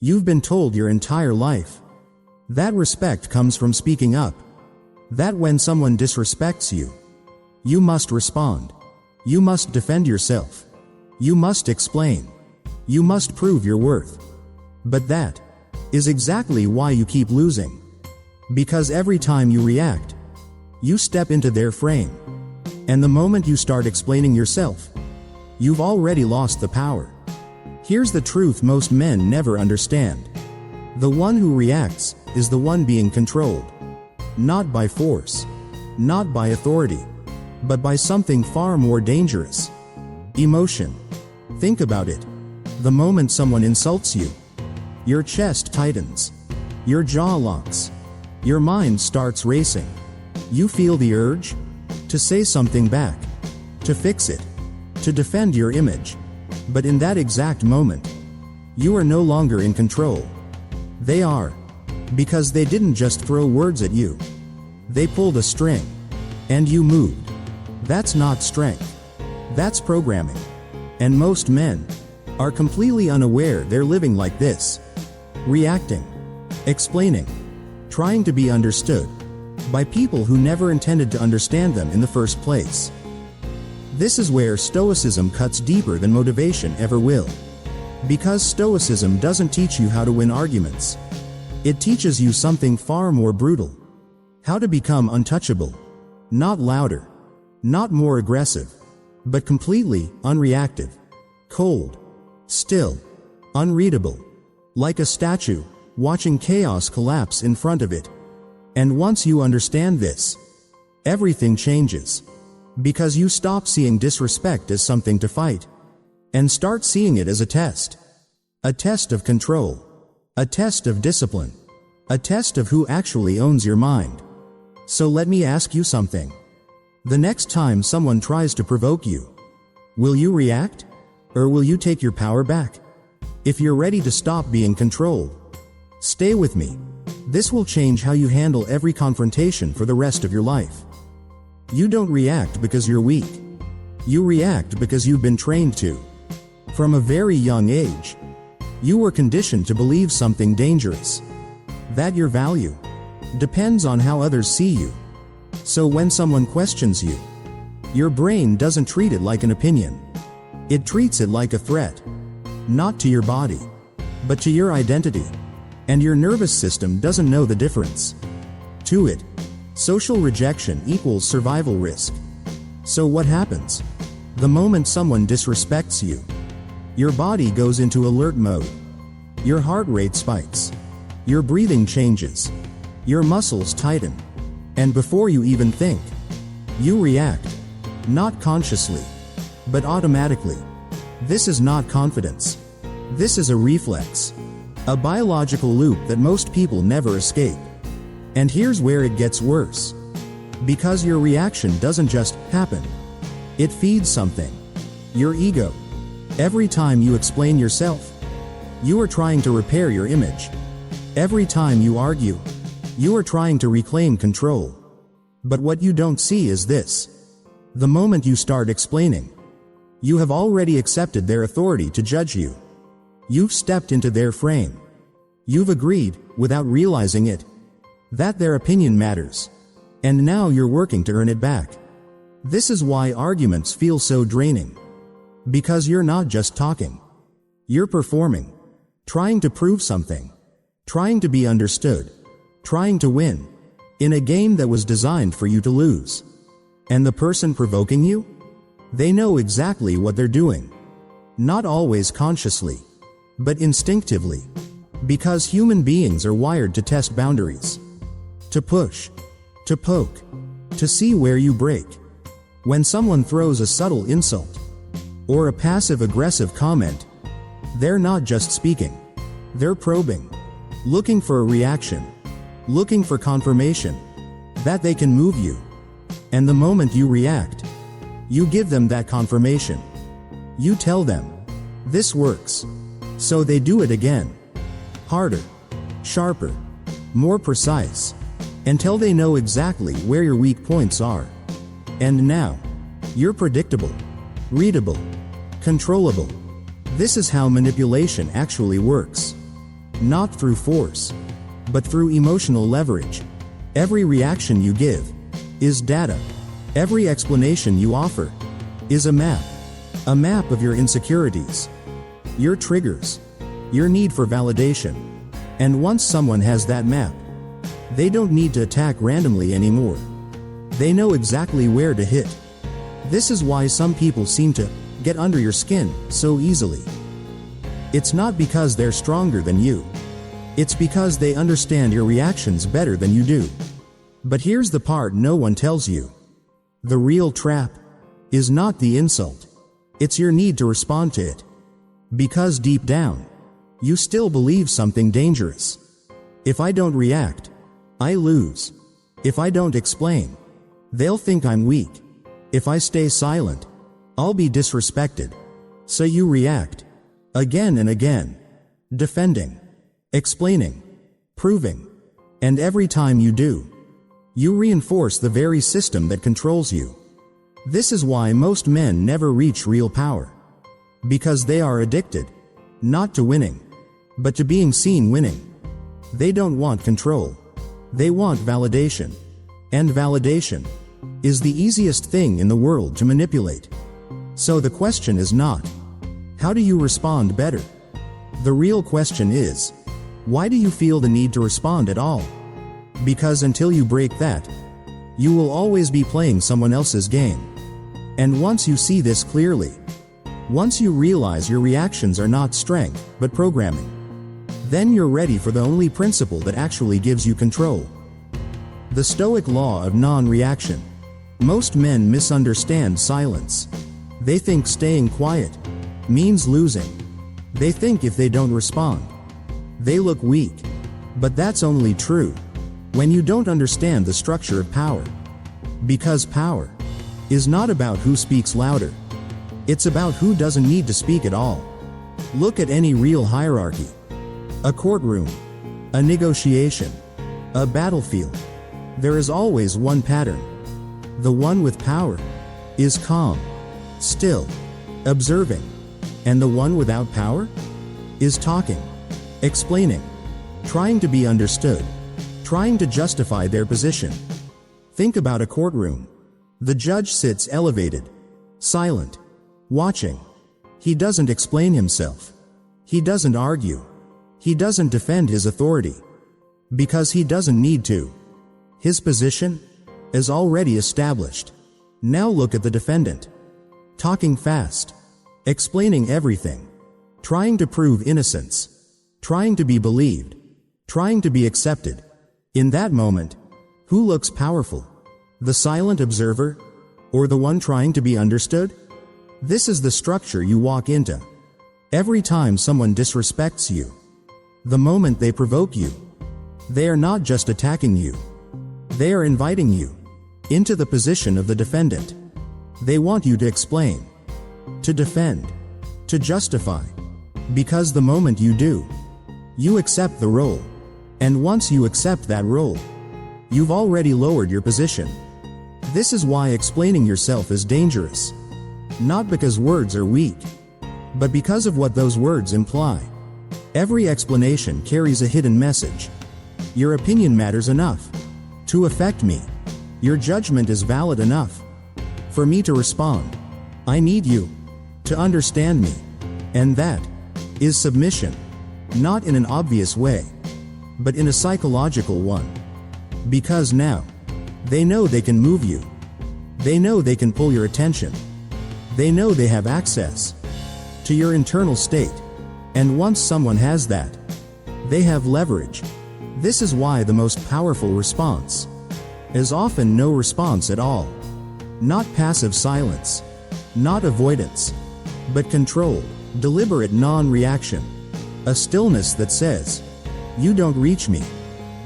You've been told your entire life. That respect comes from speaking up. That when someone disrespects you, you must respond. You must defend yourself. You must explain. You must prove your worth. But that is exactly why you keep losing. Because every time you react, you step into their frame. And the moment you start explaining yourself, you've already lost the power. Here's the truth most men never understand. The one who reacts is the one being controlled. Not by force, not by authority, but by something far more dangerous. Emotion. Think about it. The moment someone insults you, your chest tightens, your jaw locks, your mind starts racing. You feel the urge to say something back, to fix it, to defend your image. But in that exact moment, you are no longer in control. They are. Because they didn't just throw words at you. They pulled a string. And you moved. That's not strength. That's programming. And most men are completely unaware they're living like this. Reacting. Explaining. Trying to be understood by people who never intended to understand them in the first place. This is where Stoicism cuts deeper than motivation ever will. Because Stoicism doesn't teach you how to win arguments. It teaches you something far more brutal. How to become untouchable. Not louder. Not more aggressive. But completely unreactive. Cold. Still. Unreadable. Like a statue, watching chaos collapse in front of it. And once you understand this, everything changes. Because you stop seeing disrespect as something to fight, and start seeing it as a test. A test of control. A test of discipline. A test of who actually owns your mind. So let me ask you something. The next time someone tries to provoke you, will you react? Or will you take your power back? If you're ready to stop being controlled, stay with me. This will change how you handle every confrontation for the rest of your life. You don't react because you're weak. You react because you've been trained to. From a very young age, you were conditioned to believe something dangerous. That your value depends on how others see you. So when someone questions you, your brain doesn't treat it like an opinion. It treats it like a threat. Not to your body, but to your identity. And your nervous system doesn't know the difference. To it, social rejection equals survival risk. So what happens? The moment someone disrespects you, your body goes into alert mode. Your heart rate spikes. Your breathing changes. Your muscles tighten. And before you even think, you react. Not consciously, but automatically. This is not confidence. This is a reflex. A biological loop that most people never escape. And here's where it gets worse. Because your reaction doesn't just happen. It feeds something. Your ego. Every time you explain yourself, you are trying to repair your image. Every time you argue, you are trying to reclaim control. But what you don't see is this. The moment you start explaining, you have already accepted their authority to judge you. You've stepped into their frame. You've agreed, without realizing it, that their opinion matters. And now you're working to earn it back. This is why arguments feel so draining. Because you're not just talking. You're performing. Trying to prove something. Trying to be understood. Trying to win. In a game that was designed for you to lose. And the person provoking you? They know exactly what they're doing. Not always consciously, but instinctively. Because human beings are wired to test boundaries. To push. To poke. To see where you break. When someone throws a subtle insult, or a passive-aggressive comment, they're not just speaking. They're probing. Looking for a reaction. Looking for confirmation that they can move you. And the moment you react, you give them that confirmation. You tell them, this works. So they do it again. Harder. Sharper. More precise. Until they know exactly where your weak points are. And now, you're predictable. Readable. Controllable. This is how manipulation actually works. not through force, but through emotional leverage. Every reaction you give is data. Every explanation you offer is a map of your insecurities, your triggers, your need for validation. And once someone has that map, they don't need to attack randomly anymore. They know exactly where to hit. This is why some people seem to get under your skin so easily. It's not because they're stronger than you. It's because they understand your reactions better than you do. But here's the part no one tells you. The real trap is not the insult. It's your need to respond to it. Because deep down, you still believe something dangerous. If I don't react, I lose. If I don't explain, they'll think I'm weak. If I stay silent, I'll be disrespected. So you react. Again and again. Defending. Explaining. Proving. And every time you do, you reinforce the very system that controls you. This is why most men never reach real power. Because they are addicted, not to winning, but to being seen winning. They don't want control. They want validation. And validation is the easiest thing in the world to manipulate. So the question is not, how do you respond better? The real question is, why do you feel the need to respond at all? Because until you break that, you will always be playing someone else's game. And once you see this clearly, once you realize your reactions are not strength, but programming, then you're ready for the only principle that actually gives you control. The Stoic law of non-reaction. Most men misunderstand silence. They think staying quiet means losing. They think if they don't respond, they look weak. But that's only true when you don't understand the structure of power. Because power is not about who speaks louder. It's about who doesn't need to speak at all. Look at any real hierarchy. A courtroom, a negotiation, a battlefield. There is always one pattern. The one with power is calm, still, observing. And the one without power is talking, explaining, trying to be understood, trying to justify their position. Think about a courtroom. The judge sits elevated, silent, watching. He doesn't explain himself. He doesn't argue. He doesn't defend his authority. Because he doesn't need to. His position is already established. Now look at the defendant. Talking fast, explaining everything, trying to prove innocence, trying to be believed, trying to be accepted. In that moment, who looks powerful? The silent observer, or the one trying to be understood? This is the structure you walk into. Every time someone disrespects you, the moment they provoke you, they are not just attacking you. They are inviting you into the position of the defendant. They want you to explain, to defend, to justify. Because the moment you do, you accept the role. And once you accept that role, you've already lowered your position. This is why explaining yourself is dangerous. Not because words are weak, but because of what those words imply. Every explanation carries a hidden message. Your opinion matters enough to affect me. Your judgment is valid enough for me to respond. I need you to understand me. And that is submission. Not in an obvious way, but in a psychological one. Because now, they know they can move you. They know they can pull your attention. They know they have access to your internal state. And once someone has that, they have leverage. This is why the most powerful response is often no response at all. Not passive silence, not avoidance, but controlled, deliberate non-reaction. A stillness that says, you don't reach me.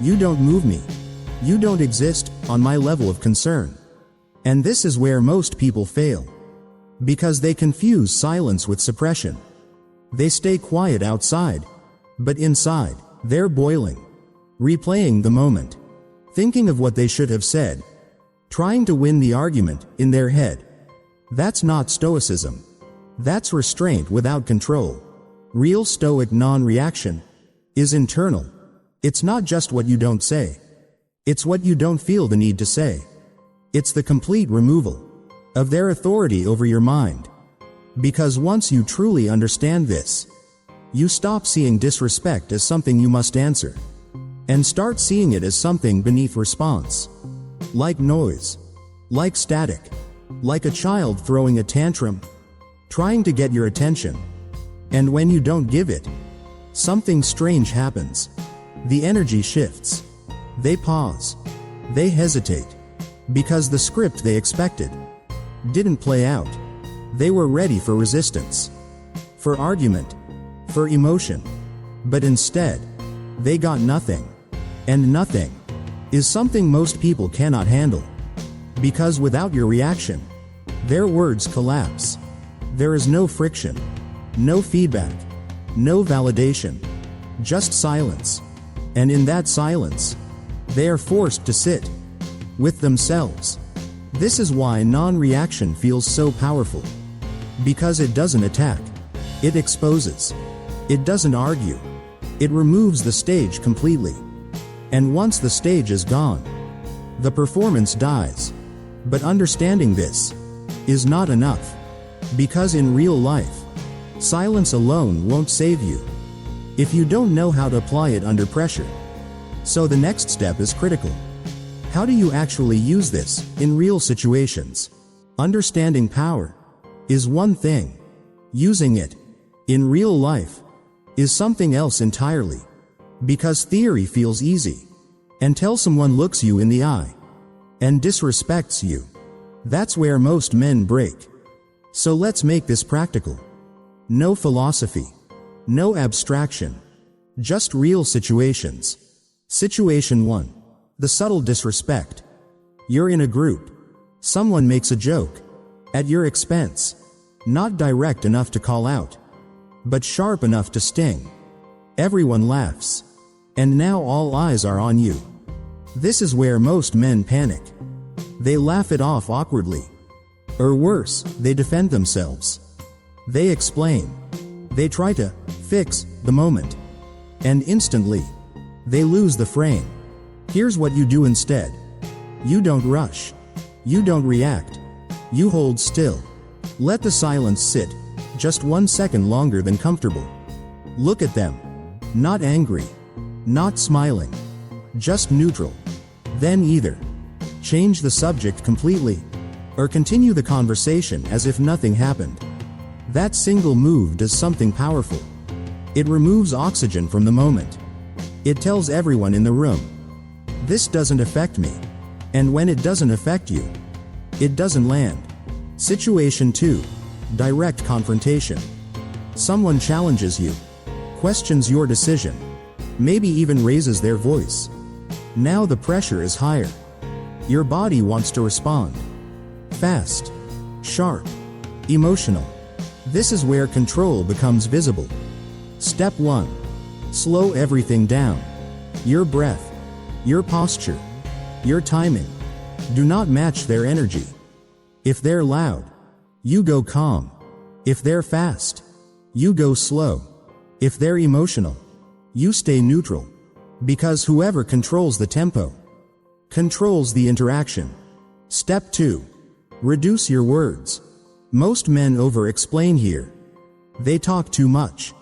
You don't move me. You don't exist on my level of concern. And this is where most people fail. Because they confuse silence with suppression. They stay quiet outside, but inside, they're boiling. Replaying the moment. Thinking of what they should have said. Trying to win the argument in their head. That's not Stoicism. That's restraint without control. Real Stoic non-reaction is internal. It's not just what you don't say. It's what you don't feel the need to say. It's the complete removal of their authority over your mind. Because once you truly understand this, you stop seeing disrespect as something you must answer, and start seeing it as something beneath response. Like noise, like static, like a child throwing a tantrum, trying to get your attention. And when you don't give it, something strange happens. The energy shifts. They pause. They hesitate. Because the script they expected didn't play out. They were ready for resistance, for argument, for emotion. But instead, they got nothing. And nothing is something most people cannot handle. Because without your reaction, their words collapse. There is no friction, no feedback, no validation, just silence. And in that silence, they are forced to sit with themselves. This is why non-reaction feels so powerful. Because it doesn't attack. It exposes. It doesn't argue. It removes the stage completely. And once the stage is gone, the performance dies. But understanding this is not enough. Because in real life, silence alone won't save you if you don't know how to apply it under pressure. So the next step is critical. How do you actually use this in real situations? Understanding power is one thing. Using it in real life is something else entirely. Because theory feels easy until someone looks you in the eye and disrespects you. That's where most men break. So let's make this practical. No philosophy, no abstraction, just real situations. Situation 1. The subtle disrespect. You're in a group. Someone makes a joke at your expense. Not direct enough to call out, but sharp enough to sting. Everyone laughs. And now all eyes are on you. This is where most men panic. They laugh it off awkwardly. Or worse, they defend themselves. They explain. They try to fix the moment. And instantly, they lose the frame. Here's what you do instead. You don't rush. You don't react. You hold still. Let the silence sit just 1 second longer than comfortable. Look at them. Not angry. Not smiling. Just neutral. Then either change the subject completely, or continue the conversation as if nothing happened. That single move does something powerful. It removes oxygen from the moment. It tells everyone in the room, this doesn't affect me. And when it doesn't affect you, it doesn't land. Situation 2. Direct confrontation. Someone challenges you, questions your decision, maybe even raises their voice. Now the pressure is higher. Your body wants to respond. Fast, sharp, emotional. This is where control becomes visible. Step 1. Slow everything down. Your breath, your posture, your timing. Do not match their energy. If they're loud, you go calm. If they're fast, you go slow. If they're emotional, you stay neutral. Because whoever controls the tempo controls the interaction. Step 2. Reduce your words. Most men over-explain here. They talk too much,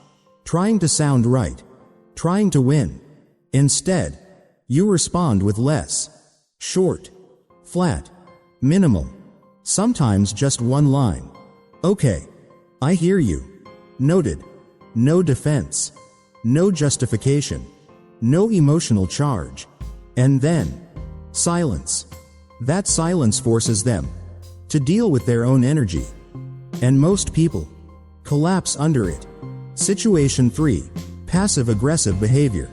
trying to sound right, trying to win. Instead, you respond with less. Short, flat, minimal. Sometimes just one line. Okay, I hear you. Noted. No defense. No justification. No emotional charge. And then, silence. That silence forces them to deal with their own energy. And most people collapse under it. Situation 3. Passive-aggressive behavior.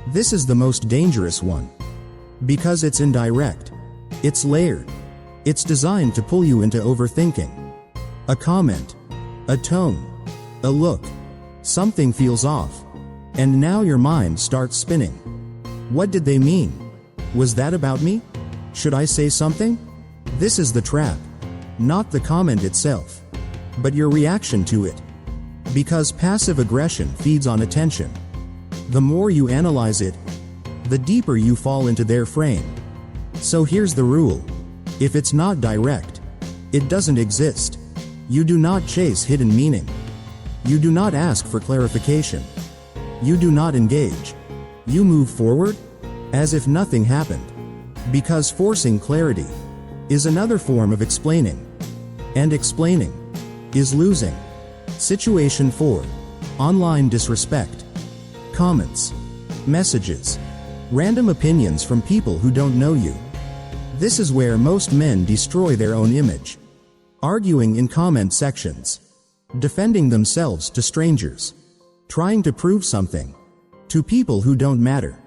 This is the most dangerous one. Because it's indirect. It's layered. It's designed to pull you into overthinking. A comment, a tone, a look. Something feels off. And now your mind starts spinning. What did they mean? Was that about me? Should I say something? This is the trap. Not the comment itself, but your reaction to it. Because passive aggression feeds on attention. The more you analyze it, the deeper you fall into their frame. So here's the rule. If it's not direct, it doesn't exist. You do not chase hidden meaning. You do not ask for clarification. You do not engage. You move forward as if nothing happened. Because forcing clarity is another form of explaining. And explaining is losing. Situation 4. Online disrespect. Comments, messages, random opinions from people who don't know you. This is where most men destroy their own image. Arguing in comment sections, defending themselves to strangers, trying to prove something to people who don't matter.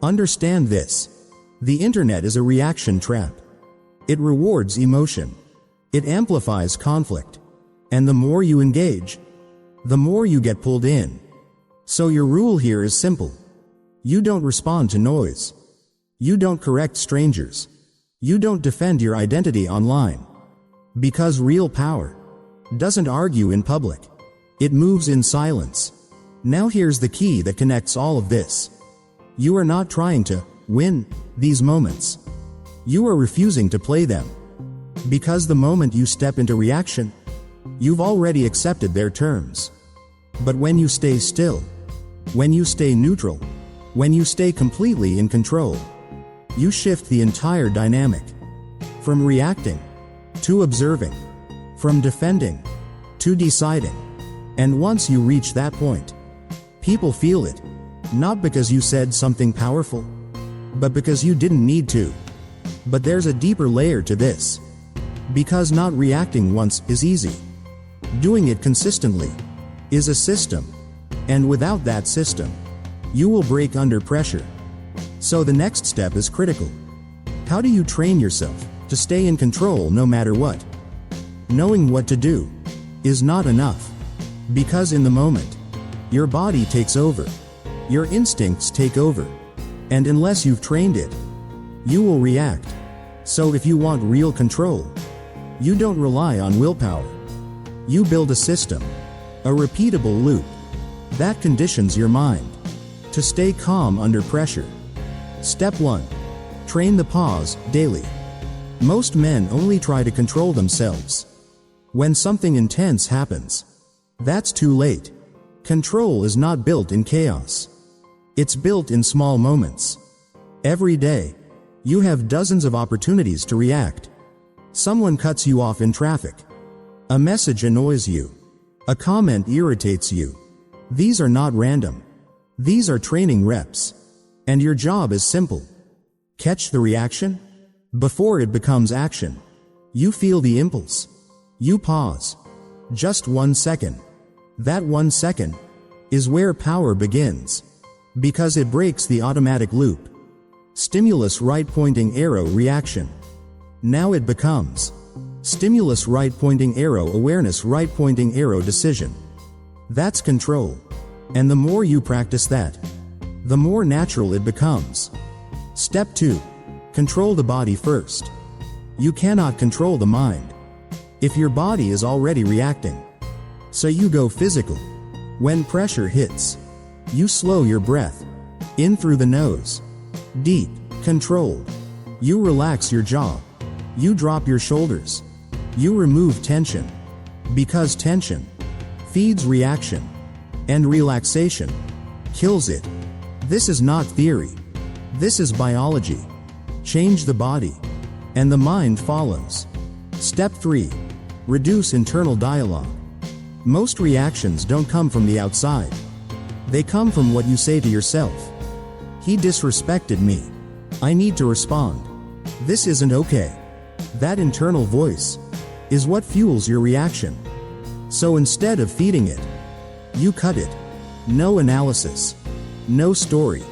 Understand this. The internet is a reaction trap. It rewards emotion. It amplifies conflict. And the more you engage, the more you get pulled in. So your rule here is simple. You don't respond to noise. You don't correct strangers. You don't defend your identity online. Because real power doesn't argue in public. It moves in silence. Now here's the key that connects all of this. You are not trying to win these moments. You are refusing to play them. Because the moment you step into reaction, you've already accepted their terms. But when you stay still, when you stay neutral, when you stay completely in control, you shift the entire dynamic. From reacting to observing, from defending to deciding. And once you reach that point, people feel it, not because you said something powerful, but because you didn't need to. But there's a deeper layer to this. Because not reacting once is easy. Doing it consistently is a system. And without that system, you will break under pressure. So the next step is critical. How do you train yourself to stay in control no matter what? Knowing what to do is not enough. Because in the moment, your body takes over. Your instincts take over. And unless you've trained it, you will react. So if you want real control, you don't rely on willpower. You build a system, a repeatable loop, that conditions your mind to stay calm under pressure. Step 1. Train the pause daily. Most men only try to control themselves when something intense happens. That's too late. Control is not built in chaos. It's built in small moments. Every day, you have dozens of opportunities to react. Someone cuts you off in traffic. A message annoys you. A comment irritates you. These are not random. These are training reps. And your job is simple. Catch the reaction before it becomes action. You feel the impulse. You pause. Just 1 second. That 1 second is where power begins. Because it breaks the automatic loop. Stimulus right pointing arrow reaction. Now it becomes stimulus right pointing arrow awareness right pointing arrow decision. That's control. And the more you practice that, the more natural it becomes. Step 2. Control the body first. You cannot control the mind if your body is already reacting. So you go physical. When pressure hits, you slow your breath in through the nose. Deep, controlled. You relax your jaw. You drop your shoulders. You remove tension. Because tension feeds reaction. And relaxation kills it. This is not theory. This is biology. Change the body, and the mind follows. Step 3. Reduce internal dialogue. Most reactions don't come from the outside. They come from what you say to yourself. He disrespected me. I need to respond. This isn't okay. That internal voice is what fuels your reaction. So instead of feeding it, you cut it. No analysis. No story.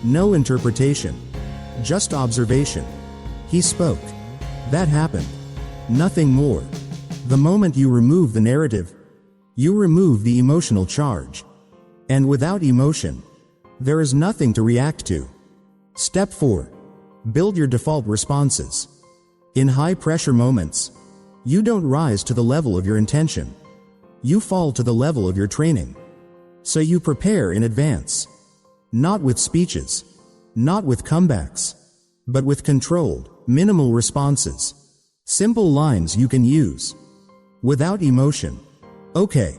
No interpretation. Just observation. He spoke. That happened. Nothing more. The moment you remove the narrative, you remove the emotional charge. And without emotion, there is nothing to react to. Step 4. Build your default responses. In high-pressure moments, you don't rise to the level of your intention. You fall to the level of your training. So you prepare in advance. Not with speeches. Not with comebacks. But with controlled, minimal responses. Simple lines you can use. Without emotion. Okay.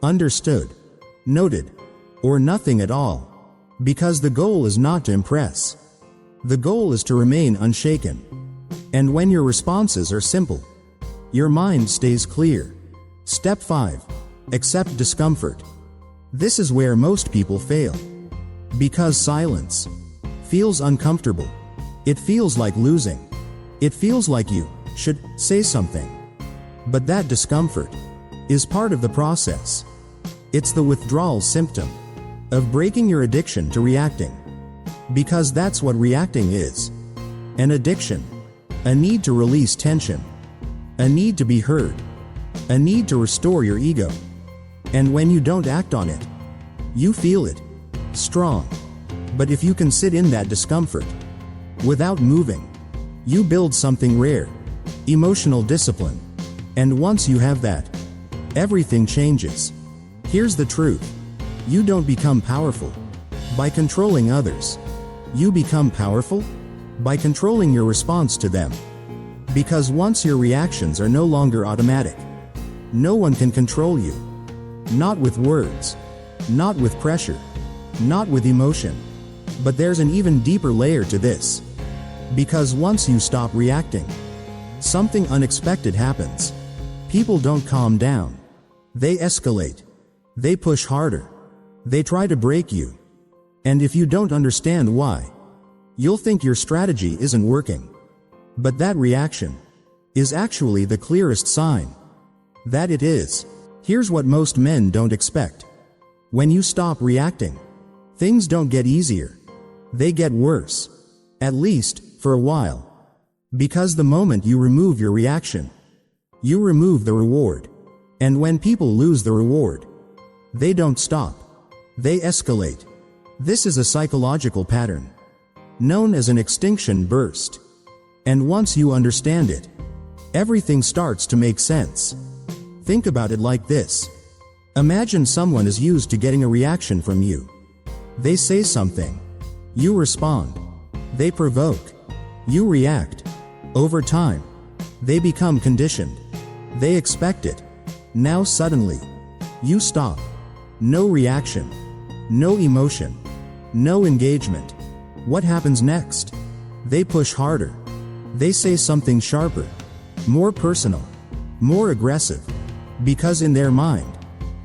Understood. Noted. Or nothing at all. Because the goal is not to impress. The goal is to remain unshaken. And when your responses are simple, your mind stays clear. Step 5. Accept discomfort. This is where most people fail. Because silence feels uncomfortable. It feels like losing. It feels like you should say something. But that discomfort is part of the process. It's the withdrawal symptom of breaking your addiction to reacting. Because that's what reacting is. An addiction. A need to release tension. A need to be heard. A need to restore your ego. And when you don't act on it, you feel it. Strong. But if you can sit in that discomfort without moving, you build something rare. Emotional discipline. And once you have that, everything changes. Here's the truth. You don't become powerful by controlling others. You become powerful by controlling your response to them. Because once your reactions are no longer automatic, no one can control you. Not with words. Not with pressure. Not with emotion. But there's an even deeper layer to this. Because once you stop reacting, something unexpected happens. People don't calm down. They escalate. They push harder. They try to break you. And if you don't understand why, you'll think your strategy isn't working. But that reaction is actually the clearest sign that it is. Here's what most men don't expect. When you stop reacting, things don't get easier. They get worse. At least, for a while. Because the moment you remove your reaction, you remove the reward. And when people lose the reward, they don't stop. They escalate. This is a psychological pattern known as an extinction burst. And once you understand it, everything starts to make sense. Think about it like this. Imagine someone is used to getting a reaction from you. They say something. You respond. They provoke. You react. Over time, they become conditioned. They expect it. Now suddenly, you stop. No reaction. No emotion. No engagement. What happens next? They push harder. They say something sharper. More personal. More aggressive. Because in their mind,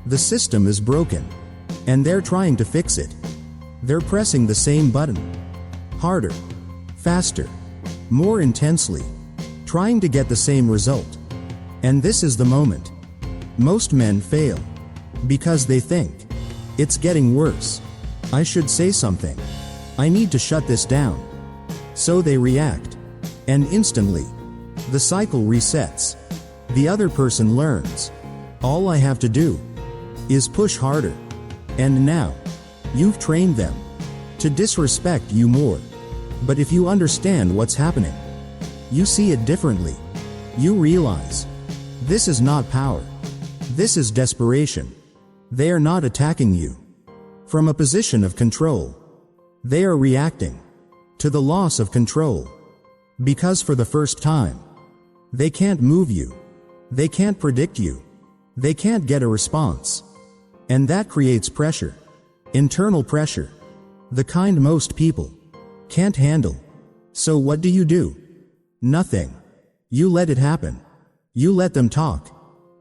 the system is broken. And they're trying to fix it. They're pressing the same button. Harder. Faster. More intensely. Trying to get the same result. And this is the moment most men fail. Because they think, it's getting worse. I should say something. I need to shut this down. So they react. And instantly, the cycle resets. The other person learns. All I have to do is push harder. And now, you've trained them to disrespect you more. But if you understand what's happening, you see it differently. You realize, this is not power. This is desperation. They are not attacking you from a position of control. They are reacting to the loss of control. Because for the first time, they can't move you. They can't predict you. They can't get a response. And that creates pressure. Internal pressure. The kind most people can't handle. So what do? Nothing. You let it happen. You let them talk.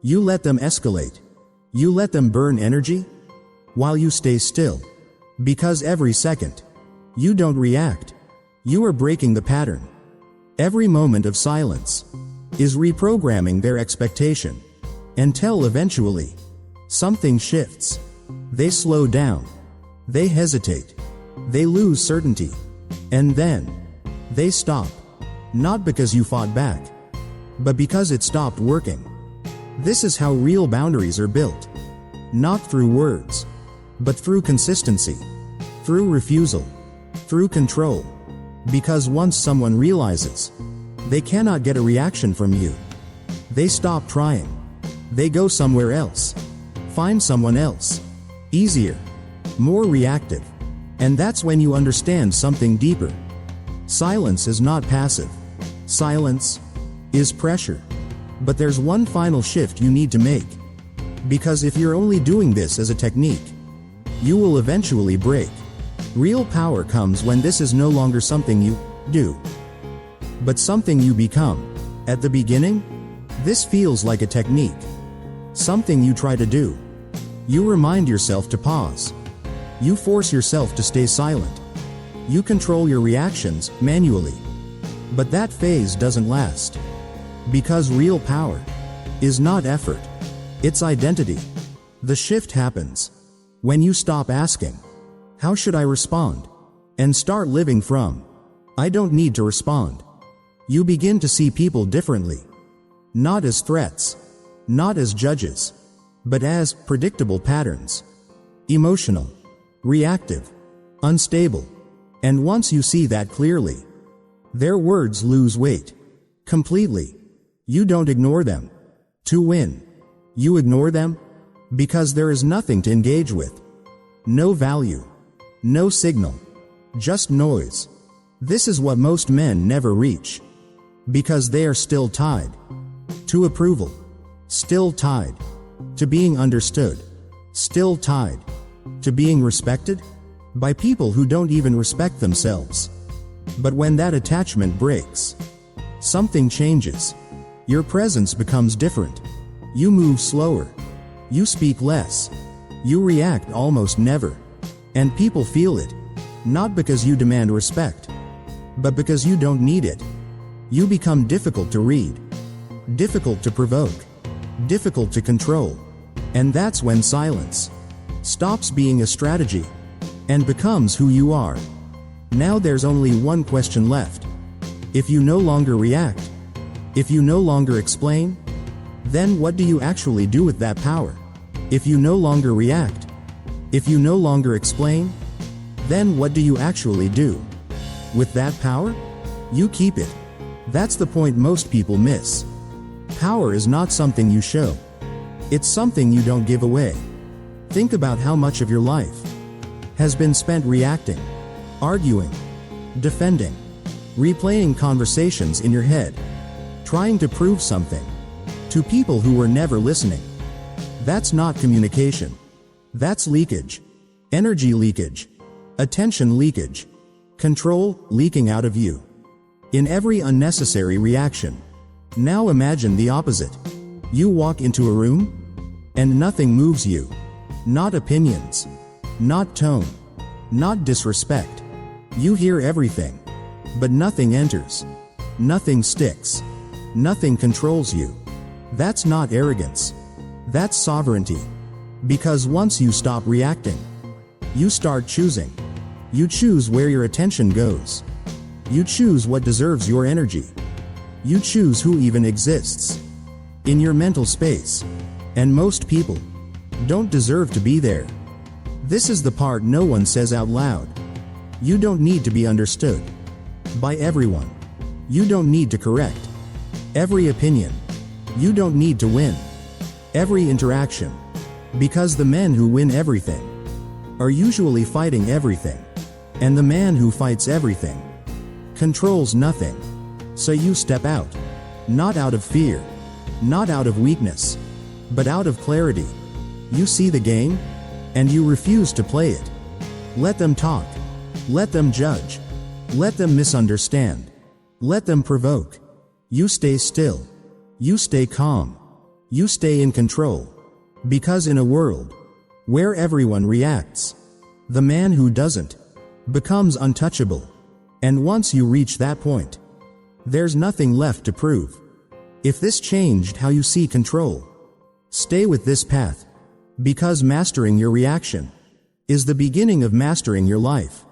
You let them escalate. You let them burn energy while you stay still. Because every second you don't react, you are breaking the pattern. Every moment of silence is reprogramming their expectation. Until eventually, something shifts. They slow down. They hesitate. They lose certainty. And then, they stop. Not because you fought back, but because it stopped working. This is how real boundaries are built. Not through words, but through consistency. Through refusal. Through control. Because once someone realizes they cannot get a reaction from you, they stop trying. They go somewhere else. Find someone else. Easier. More reactive. And that's when you understand something deeper. Silence is not passive. Silence is pressure. But there's one final shift you need to make. Because if you're only doing this as a technique, you will eventually break. Real power comes when this is no longer something you do, but something you become. At the beginning, this feels like a technique. Something you try to do. You remind yourself to pause. You force yourself to stay silent. You control your reactions manually. But that phase doesn't last. Because real power is not effort, it's identity. The shift happens when you stop asking, "How should I respond?" and start living from, "I don't need to respond." You begin to see people differently. Not as threats, not as judges, but as predictable patterns. Emotional, reactive, unstable. And once you see that clearly, their words lose weight. Completely. You don't ignore them to win. You ignore them because there is nothing to engage with. No value. No signal. Just noise. This is what most men never reach. Because they are still tied to approval. Still tied to being understood. Still tied to being respected by people who don't even respect themselves. But when that attachment breaks, something changes. Your presence becomes different. You move slower. You speak less. You react almost never. And people feel it. Not because you demand respect, but because you don't need it. You become difficult to read. Difficult to provoke. Difficult to control. And that's when silence stops being a strategy and becomes who you are. Now there's only one question left. If you no longer react, if you no longer explain, then what do you actually do with that power? If you no longer react, if you no longer explain, then what do you actually do with that power? You keep it. That's the point most people miss. Power is not something you show. It's something you don't give away. Think about how much of your life has been spent reacting, arguing, defending, replaying conversations in your head, trying to prove something to people who were never listening. That's not communication. That's leakage. Energy leakage. Attention leakage. Control leaking out of you. In every unnecessary reaction. Now imagine the opposite. You walk into a room, and nothing moves you. Not opinions. Not tone. Not disrespect. You hear everything. But nothing enters. Nothing sticks. Nothing controls you. That's not arrogance. That's sovereignty. Because once you stop reacting, you start choosing. You choose where your attention goes. You choose what deserves your energy. You choose who even exists in your mental space. And most people don't deserve to be there. This is the part no one says out loud. You don't need to be understood by everyone. You don't need to correct every opinion. You don't need to win every interaction. Because the men who win everything are usually fighting everything. And the man who fights everything controls nothing. So you step out. Not out of fear. Not out of weakness. But out of clarity. You see the game, and you refuse to play it. Let them talk. Let them judge. Let them misunderstand. Let them provoke. You stay still. You stay calm. You stay in control. Because in a world where everyone reacts, the man who doesn't becomes untouchable. And once you reach that point, there's nothing left to prove. If this changed how you see control, stay with this path. Because mastering your reaction is the beginning of mastering your life.